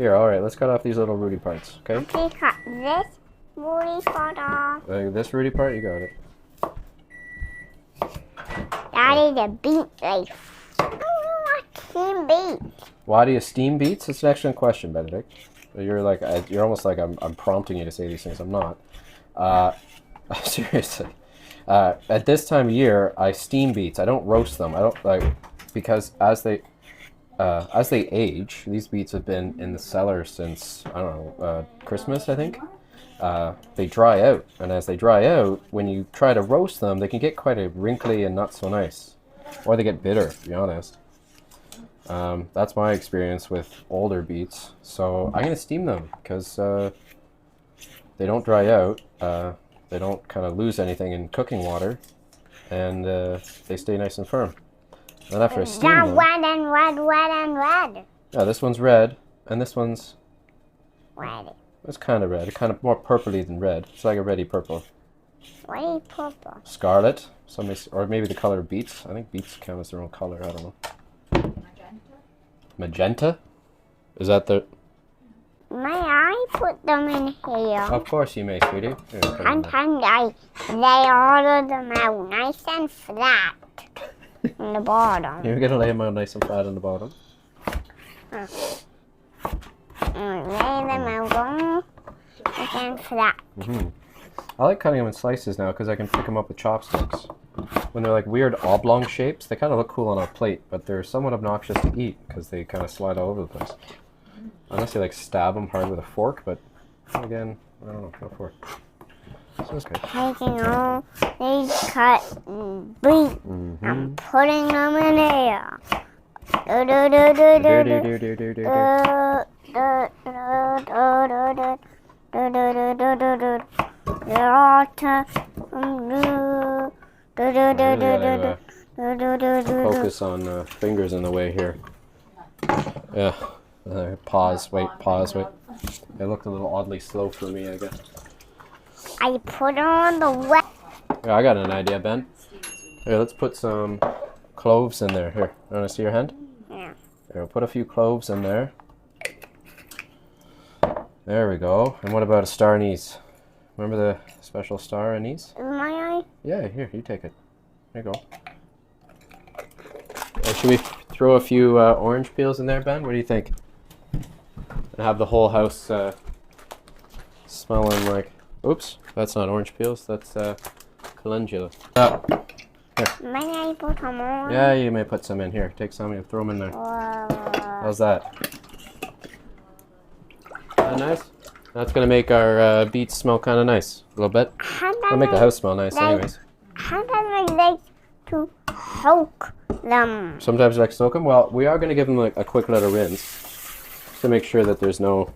Here, all right, let's cut off these little rooty parts, okay? Okay, cut this rooty part off. This rooty part, you got it. Daddy, the beet leaf. I don't want to steam beets. Why do you steam beets? It's an excellent question, Benedict. You're almost like I'm prompting you to say these things. I'm not. Seriously. At this time of year, I steam beets. I don't roast them. I don't like because as they age, these beets have been in the cellar since I don't know Christmas, I think. They dry out, and as they dry out, when you try to roast them, they can get quite a wrinkly and not so nice, or they get bitter. To be honest. That's my experience with older beets. So I'm gonna steam them because they don't dry out. They don't kind of lose anything in cooking water, and they stay nice and firm. And after I steam them, red and red, red and red. yeah, this one's red, and this one's Red. it's kind of red, kind of more purpley than red. It's like a reddy purple. Reddy purple. Scarlet, or maybe the color of beets. I think beets count as their own color. I don't know. Magenta? Is that the... May I put them in here? Of course you may, sweetie. Sometimes I lay all of them out nice and flat on the bottom. You're gonna lay them out nice and flat on the bottom. And lay them out all nice and flat. I like cutting them in slices now because I can pick them up with chopsticks. When they're like weird oblong shapes, they kind of look cool on a plate, but they're somewhat obnoxious to eat because they kind of slide all over the place. Unless you like stab them hard with a fork, but again, I don't know, no fork. So it's good. Taking all these cut beets and putting them in here. Focus on fingers in the way here. Yeah. Pause. Wait. It looked a little oddly slow for me, I guess. I put on the wet. Yeah, I got an idea, Ben. Here, let's put some cloves in there. Here, you want to see your hand? Yeah. Here, we'll put a few cloves in there. There we go. And what about a star anise? Remember the special star anise? My eye. Yeah, here, you take it. There you go. Should we throw a few orange peels in there, Ben? What do you think? And have the whole house smelling like... Oops, that's not orange peels, that's calendula. May I put some more? Yeah, you may put some in here. Take some and throw them in there. How's that? That nice? That's going to make our beets smell kind of nice. A little bit. It'll make the house smell nice anyways. Sometimes I like to soak them. Sometimes you like to soak them? Well, we are going to give them like a quick little rinse to make sure that there's no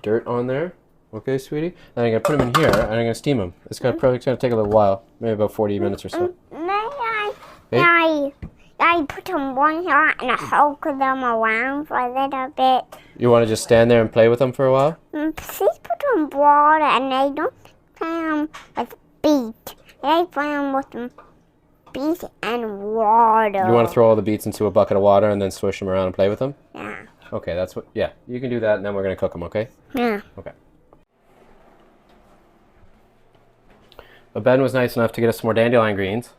dirt on there. Okay, sweetie? Then I'm going to put them in here and I'm going to steam them. It's probably going to take a little while, maybe about 40 minutes or so. May I put them one here and soak them around for a little bit? You want to just stand there and play with them for a while? Please put them water and I don't play them with beets. I play them with beets and water. You want to throw all the beets into a bucket of water and then swish them around and play with them? Yeah. Okay, that's what, yeah, you can do that and then we're going to cook them, okay? Yeah. Okay. But Ben was nice enough to get us some more dandelion greens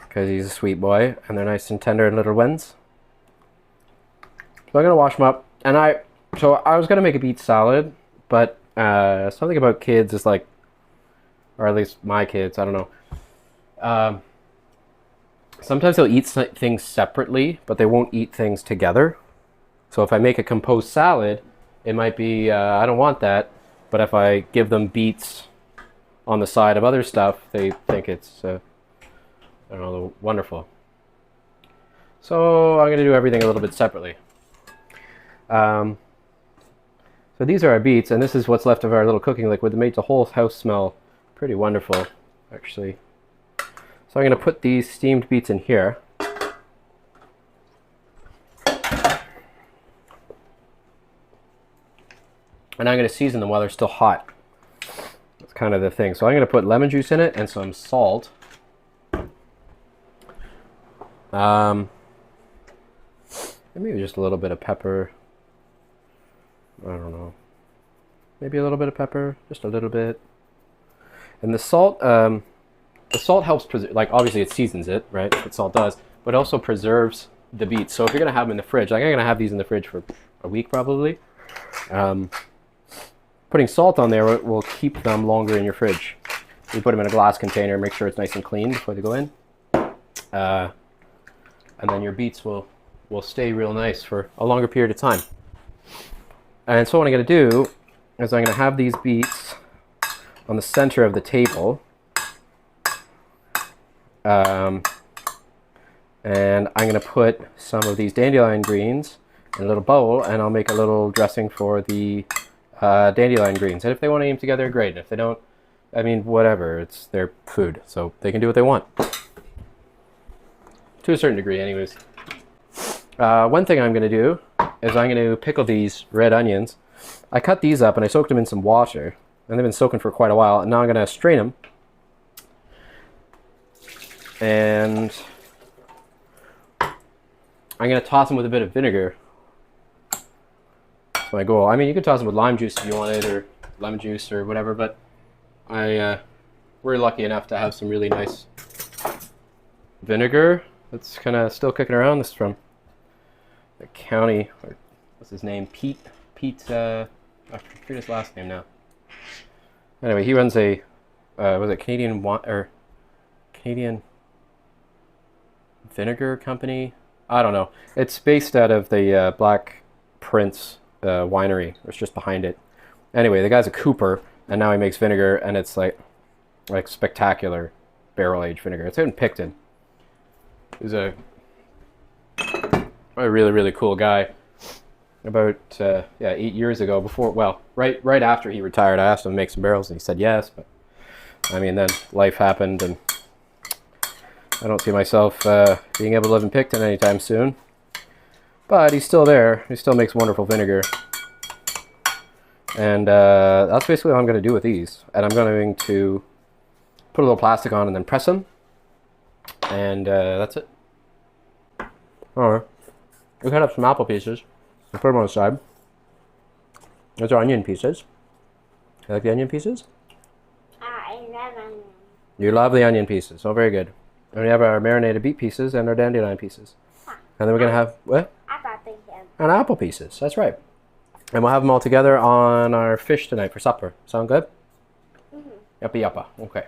because he's a sweet boy and they're nice and tender and little ones. So I'm going to wash them up. And I was going to make a beet salad, but something about kids is like, or at least my kids, I don't know. Sometimes they'll eat things separately, but they won't eat things together. So if I make a composed salad, it might be, I don't want that. But if I give them beets on the side of other stuff, they think it's, I don't know, wonderful. So I'm going to do everything a little bit separately. So these are our beets, and this is what's left of our little cooking liquid that made the whole house smell pretty wonderful, actually. So I'm going to put these steamed beets in here. And I'm going to season them while they're still hot. That's kind of the thing. So I'm going to put lemon juice in it and some salt. And maybe just a little bit of pepper. I don't know. Maybe a little bit of pepper, just a little bit. And the salt helps preserve, like obviously it seasons it, right? That's what salt does, but also preserves the beets. So if you're gonna have them in the fridge, like I'm gonna have these in the fridge for a week probably. Putting salt on there will keep them longer in your fridge. You put them in a glass container, make sure it's nice and clean before they go in. And then your beets will stay real nice for a longer period of time. And so what I'm going to do is I'm going to have these beets on the center of the table. And I'm going to put some of these dandelion greens in a little bowl, and I'll make a little dressing for the dandelion greens. And if they want to eat them together, great. And if they don't, I mean, whatever. It's their food, so they can do what they want. To a certain degree, anyways. One thing I'm going to do is I'm going to pickle these red onions. I cut these up and I soaked them in some water, and they've been soaking for quite a while. And now I'm going to strain them. And I'm going to toss them with a bit of vinegar. That's my goal. I mean, you could toss them with lime juice if you wanted, or lemon juice or whatever, but we're lucky enough to have some really nice vinegar that's kind of still kicking around. This is from the county, or what's his name? Pete, I forget his last name now. Anyway, he runs a, was it Canadian vinegar company? I don't know. It's based out of the Black Prince winery. It's just behind it. Anyway, the guy's a cooper, and now he makes vinegar, and it's like spectacular barrel-aged vinegar. It's out in Picton. He's a really, really cool guy. About 8 years ago, right after he retired, I asked him to make some barrels, and he said yes. But I mean, then life happened, and I don't see myself being able to live in Picton anytime soon. But he's still there. He still makes wonderful vinegar. And that's basically what I'm going to do with these. And I'm going to put a little plastic on and then press them. And that's it. Alright. We cut up some apple pieces and put them on the side. Those are onion pieces. You like the onion pieces? I love onions. You love the onion pieces. Oh, very good. And we have our marinated beet pieces and our dandelion pieces. And then we're going to have, what? Apple pieces. And apple pieces. That's right. And we'll have them all together on our fish tonight for supper. Sound good? Mm-hmm. Yuppie yuppa. Okay.